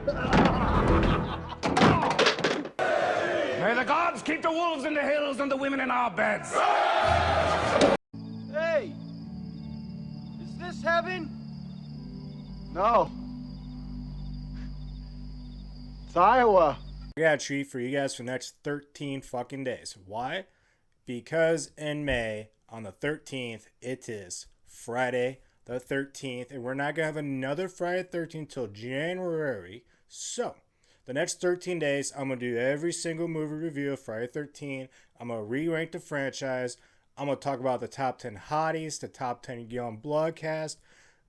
May the gods keep the wolves in the hills and the women in our beds. Hey! Is this heaven? No. It's Iowa. I got a treat for you guys for the next 13 fucking days. Why? Because in May, on the 13th, it is Friday the 13th, and we're not going to have another Friday the 13th till January. So, the next 13 days, I'm going to do every single movie review of Friday the 13th. I'm going to re-rank the franchise. I'm going to talk about the top 10 hotties, the top 10 young blood cast,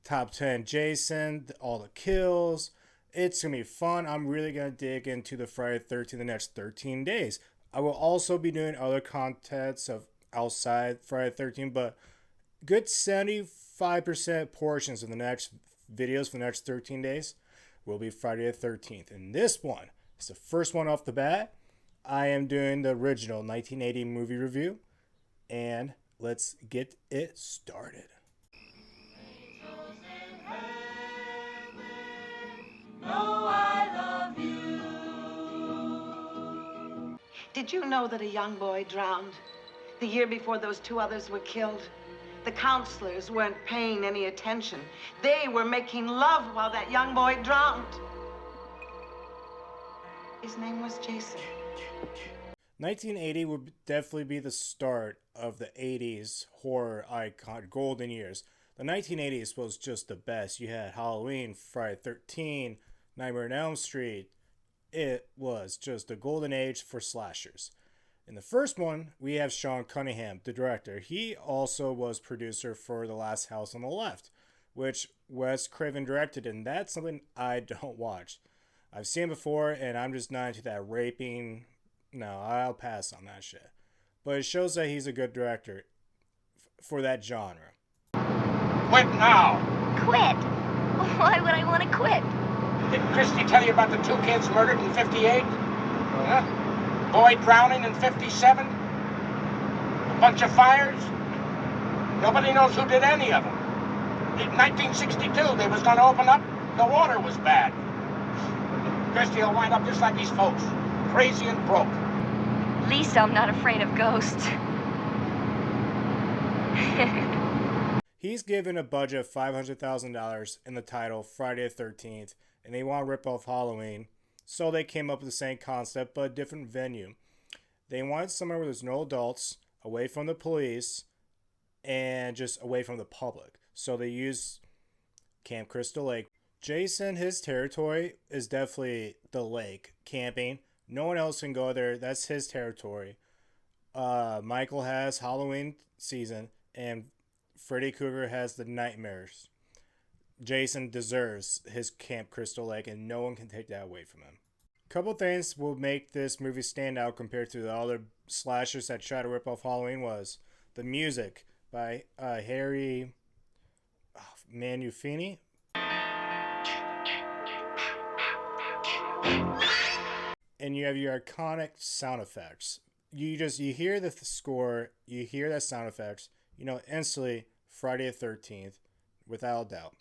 top 10 Jason, all the kills. It's going to be fun. I'm really going to dig into the Friday the 13th the next 13 days. I will also be doing other contents of outside Friday the 13th, but good 75% portions of the next videos for the next 13 days will be Friday the 13th. And this one is the first one off the bat. I am doing the original 1980 movie review, and let's get it started. Did you know that a young boy drowned the year before those two others were killed? The counselors weren't paying any attention. They were making love while that young boy drowned. His name was Jason. 1980 would definitely be the start of the 80s horror icon, golden years. The 1980s was just the best. You had Halloween, Friday the 13th, Nightmare on Elm Street. It was just the golden age for slashers. In the first one, we have Cunningham, the director. He also was producer for The Last House on the Left, which Wes Craven directed, and that's something I don't watch. I've seen it before, and I'm just not into that raping. No, I'll pass on that shit. But it shows that he's a good director for that genre. Quit now. Quit? Why would I want to quit? Did Christy tell you about the two kids murdered in 58? Huh? Boy drowning in 57? A bunch of fires? Nobody knows who did any of them. In 1962, they was going to open up. The water was bad. Christy will wind up just like these folks. Crazy and broke. At least I'm not afraid of ghosts. He's given a budget of $500,000 in the title Friday the 13th, and they want to rip off Halloween, so they came up with the same concept but a different venue. They wanted somewhere where there's no adults, away from the police, and just away from the public. So they used Camp Crystal Lake. Jason, his territory is definitely the lake, camping. No one else can go there. That's his territory. Michael has Halloween season, and Freddy Krueger has the nightmares. Jason deserves his Camp Crystal Lake, and no one can take that away from him. A couple things will make this movie stand out compared to the other slashers that try to rip off Halloween was the music by Harry Manufini. And you have your iconic sound effects. You hear the score, you hear that sound effects, you know instantly Friday the 13th, without a doubt.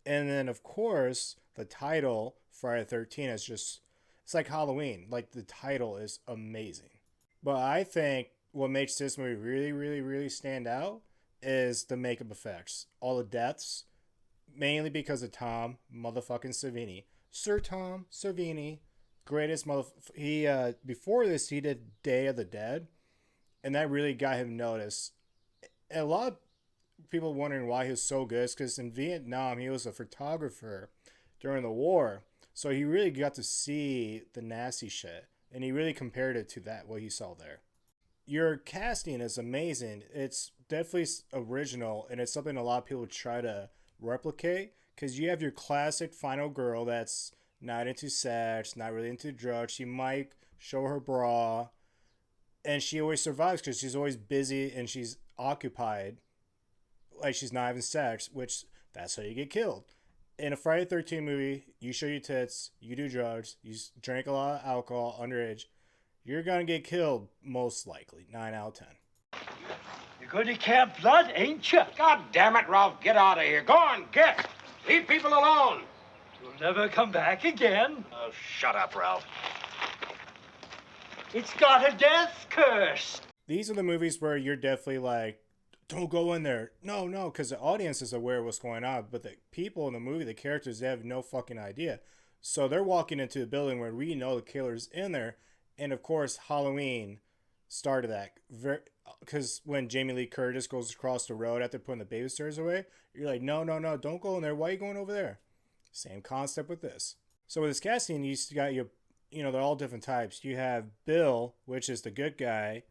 And then, of course, the title, Friday the 13th, is just, it's like Halloween. Like, the title is amazing. But I think what makes this movie really, really, really stand out is the makeup effects. All the deaths, mainly because of Tom motherfucking Savini. Sir Tom Savini, greatest he, before this, he did Day of the Dead, and that really got him noticed. And a lot of people wondering why he was so good is because in Vietnam he was a photographer during the war, so he really got to see the nasty shit, and he really compared it to that, what he saw there. Your casting is amazing. It's definitely original, and it's something a lot of people try to replicate, because you have your classic final girl that's not into sex, not really into drugs. She might show her bra, and she always survives because she's always busy and she's occupied. Like, she's not having sex, which that's how you get killed. In a Friday the 13th movie, you show your tits, you do drugs, you drink a lot of alcohol underage, you're going to get killed, most likely, 9 out of 10. You're going to Camp Blood, ain't you? God damn it, Ralph, get out of here. Go on, get. Leave people alone. You're never come back again. Oh, shut up, Ralph. It's got a death curse. These are the movies where you're definitely like, don't go in there. No, no, because the audience is aware of what's going on, but the people in the movie, the characters, they have no fucking idea. So they're walking into a building where we know the killer's in there, and of course, Halloween started that. Because when Jamie Lee Curtis goes across the road after putting the babysitters away, you're like, no, no, no, don't go in there. Why are you going over there? Same concept with this. So with this casting, you got your, they're all different types. You have Bill, which is the good guy.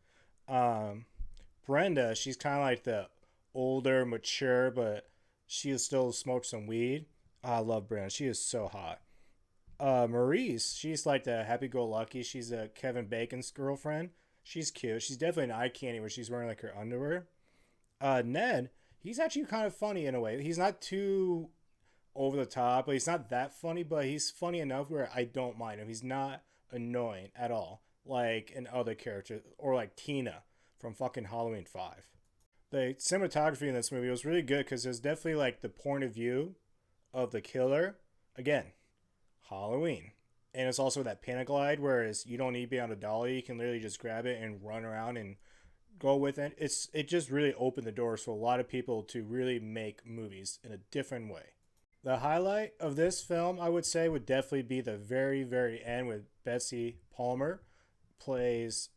Brenda, she's kind of like the older, mature, but she still smokes some weed. I love Brenda. She is so hot. Maurice, she's like the happy-go-lucky. She's Kevin Bacon's girlfriend. She's cute. She's definitely an eye candy where she's wearing like her underwear. Ned, he's actually kind of funny in a way. He's not too over the top, but he's not that funny, but he's funny enough where I don't mind him. He's not annoying at all, like in other characters, or like Tina from fucking Halloween 5. The cinematography in this movie was really good because there's definitely like the point of view of the killer. Again, Halloween. And it's also that panic glide, whereas you don't need to be on a dolly. You can literally just grab it and run around and go with it. It just really opened the doors for a lot of people to really make movies in a different way. The highlight of this film, I would say, would definitely be the very, very end with Betsy Palmer plays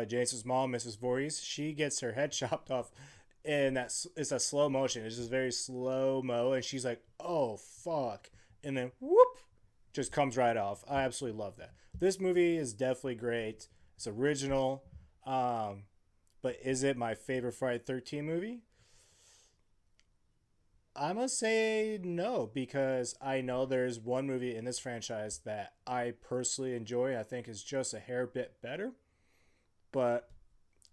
Jason's mom, Mrs. Voorhees. She gets her head chopped off, and it's a slow motion. It's just very slow mo, and she's like, "Oh fuck!" And then whoop, just comes right off. I absolutely love that. This movie is definitely great. It's original, but is it my favorite Friday the 13th movie? I must say no, because I know there's one movie in this franchise that I personally enjoy. I think is just a hair bit better, but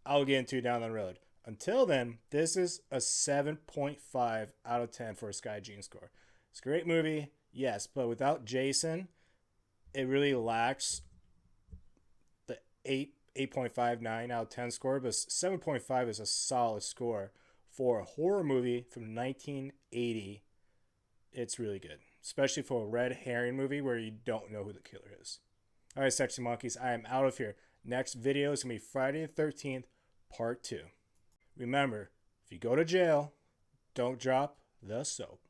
I'll get into it down the road. Until then, this is a 7.5 out of 10 for a Sky Gene score. It's a great movie, yes, but without Jason, it really lacks the 8.59 out of 10 score, but 7.5 is a solid score. For a horror movie from 1980, it's really good. Especially for a red herring movie where you don't know who the killer is. Alright, Sexy Monkeys, I am out of here. Next video is going to be Friday the 13th, Part 2. Remember, if you go to jail, don't drop the soap.